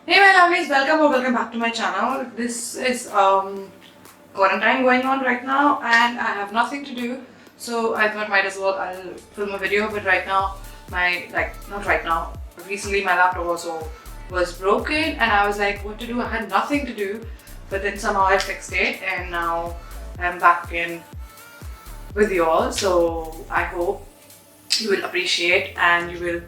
Hey my lovelies, welcome back to my channel. This is quarantine going on right now and I have nothing to do, so I thought might as well I'll film a video. But right now not right now, recently my laptop also was broken and I was like, what to do? I had nothing to do, but then somehow I fixed it and now I'm back in with you all. So I hope you will appreciate and you will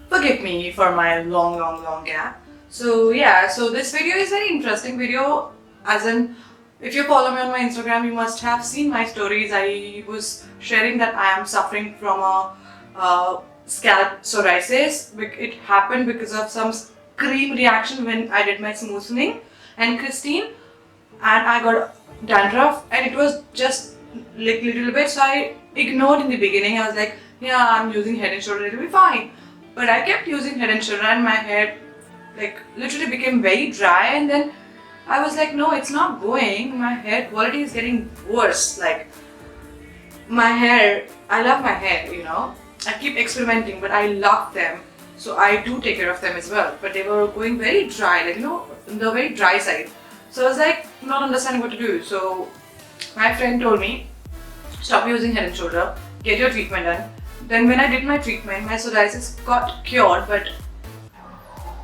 forgive me for my long gap. So yeah, so this video is very interesting video, as in if you follow me on my Instagram, you must have seen my stories. I was sharing that I am suffering from a scalp psoriasis. It happened because of some cream reaction when I did my smoothing and Christine, and I got dandruff and it was just like little bit, so I ignored in the beginning. I was like, yeah, I'm using Head and Shoulder, it'll be fine. But I kept using Head and Shoulder and my hair literally became very dry, and then I was like, no, it's not going. My hair quality is getting worse. Like my hair, I love my hair, you know. I keep experimenting, but I love them. So I do take care of them as well. But they were going very dry, like, you know, on the very dry side. So I was like, not understanding what to do. So my friend told me, stop using Head and Shoulder, get your treatment done. Then when I did my treatment, my psoriasis got cured, but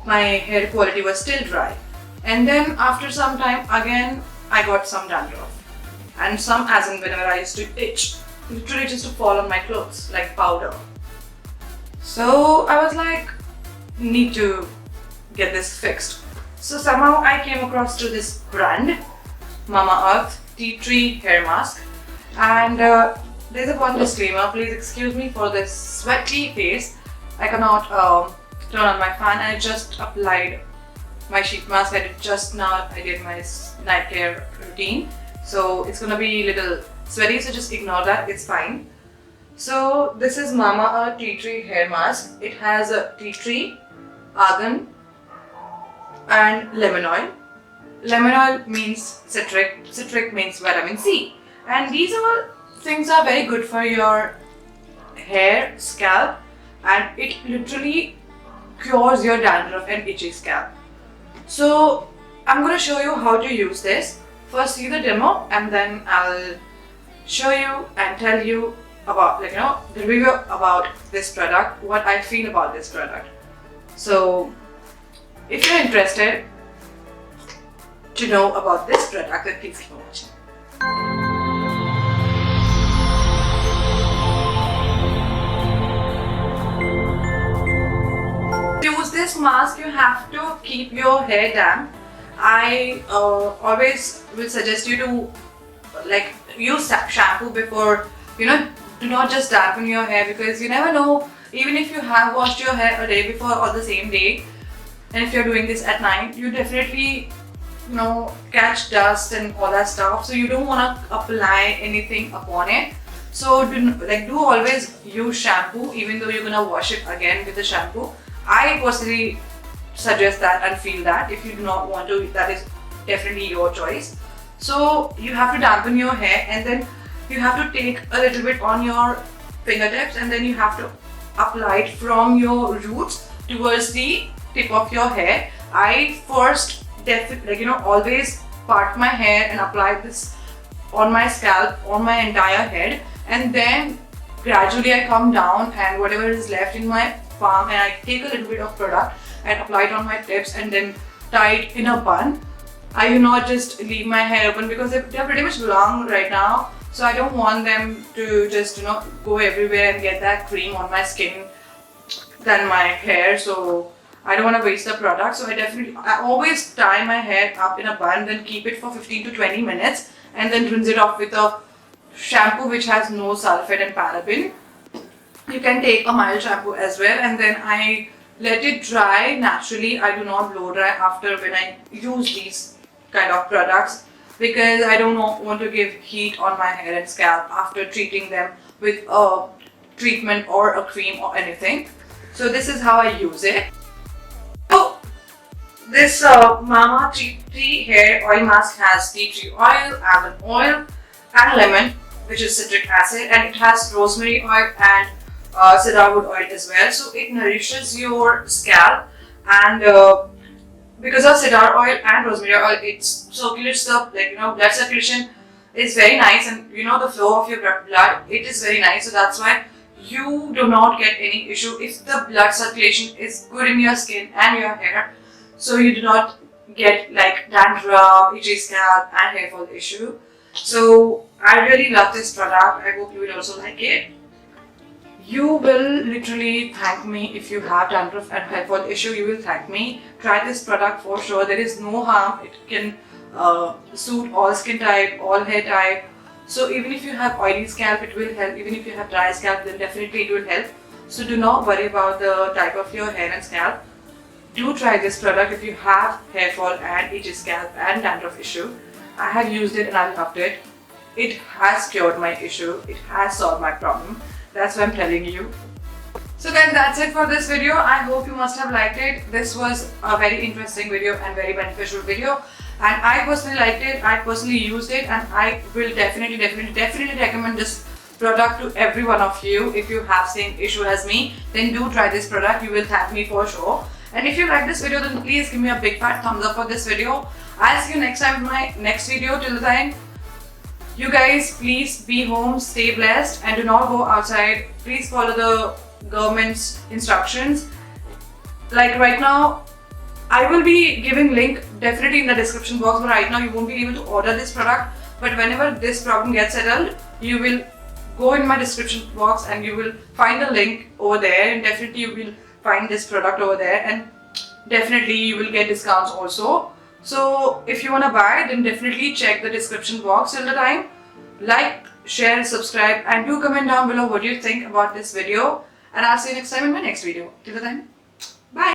my hair quality was still dry. And then after some time again I got some dandruff, and some, as in whenever I used to itch, literally just to fall on my clothes like powder. So I was like, need to get this fixed. So somehow I came across to this brand, MAMAEARTH Tea Tree Hair Mask, and there's a one disclaimer, please excuse me for this sweaty face. I cannot turn on my fan. I just applied my sheet mask. I did just now, I did my night care routine, so it's gonna be a little sweaty, so just ignore that, it's fine. So this is MAMAEARTH Tea Tree Hair Mask. It has a tea tree, argan and lemon oil. Lemon oil means citric, citric means vitamin C, and these all things are very good for your hair, scalp, and it literally cures your dandruff and itchy scalp. So I'm going to show you how to use this. First see the demo and then I'll show you and tell you about, like, you know, the review about this product, what I feel about this product. So if you're interested to know about this product, then please keep watching. To use this mask, you have to keep your hair damp. I always will suggest you to use shampoo before, you know, do not just dampen your hair, because you never know, even if you have washed your hair a day before or the same day, and if you're doing this at night, you definitely, you know, catch dust and all that stuff, so you don't want to apply anything upon it. So do always use shampoo, even though you're gonna wash it again with the shampoo. I personally suggest that and feel that. If you do not want to, that is definitely your choice. So you have to dampen your hair, and then you have to take a little bit on your fingertips, and then you have to apply it from your roots towards the tip of your hair. I first always part my hair and apply this on my scalp, on my entire head, and then gradually I come down, and whatever is left in my palm, and I take a little bit of product and apply it on my tips and then tie it in a bun. I do not just leave my hair open because they're pretty much long right now, so I don't want them to just, you know, go everywhere and get that cream on my skin than my hair. So I don't want to waste the product, so I always tie my hair up in a bun, then keep it for 15 to 20 minutes and then rinse it off with a shampoo which has no sulfate and paraben. You can take a mild shampoo as well, and then I let it dry naturally. I do not blow dry after when I use these kind of products, because I don't want to give heat on my hair and scalp after treating them with a treatment or a cream or anything. So this is how I use it. So this Mama Tea Tree Hair Oil Mask has tea tree oil, almond oil and lemon, which is citric acid, and it has rosemary oil and cedarwood oil as well. So it nourishes your scalp, and because of cedar oil and rosemary oil, it circulates the blood circulation is very nice, and the flow of your blood, it is very nice. So that's why you do not get any issue if the blood circulation is good in your skin and your hair. So you do not get like dandruff, itchy scalp and hair fall issue. So I really love this product. I hope you will also like it. You will literally thank me if you have dandruff and hair fall issue. You will thank me. Try this product for sure. There is no harm. It can suit all skin type, all hair type. So even if you have oily scalp, it will help. Even if you have dry scalp, then definitely it will help. So do not worry about the type of your hair and scalp. Do try this product if you have hair fall and itchy scalp and dandruff issue. I have used it and I loved it. It has cured my issue. It has solved my problem. That's what I'm telling you. So guys, that's it for this video. I hope you must have liked it. This was a very interesting video and very beneficial video. And I personally liked it. I personally used it, and I will definitely recommend this product to every one of you. If you have same issue as me, then do try this product. You will thank me for sure. And if you like this video, then please give me a big fat thumbs up for this video. I'll see you next time in my next video. Till the time, you guys please be home, stay blessed, and do not go outside. Please follow the government's instructions. Like right now, I will be giving link definitely in the description box, but right now you won't be able to order this product. But whenever this problem gets settled, you will go in my description box and you will find the link over there, and definitely you will find this product over there, and definitely you will get discounts also. So if you want to buy, then definitely check the description box. Till the time, like, share, subscribe, and do comment down below what you think about this video, and I'll see you next time in my next video. Till the time, bye.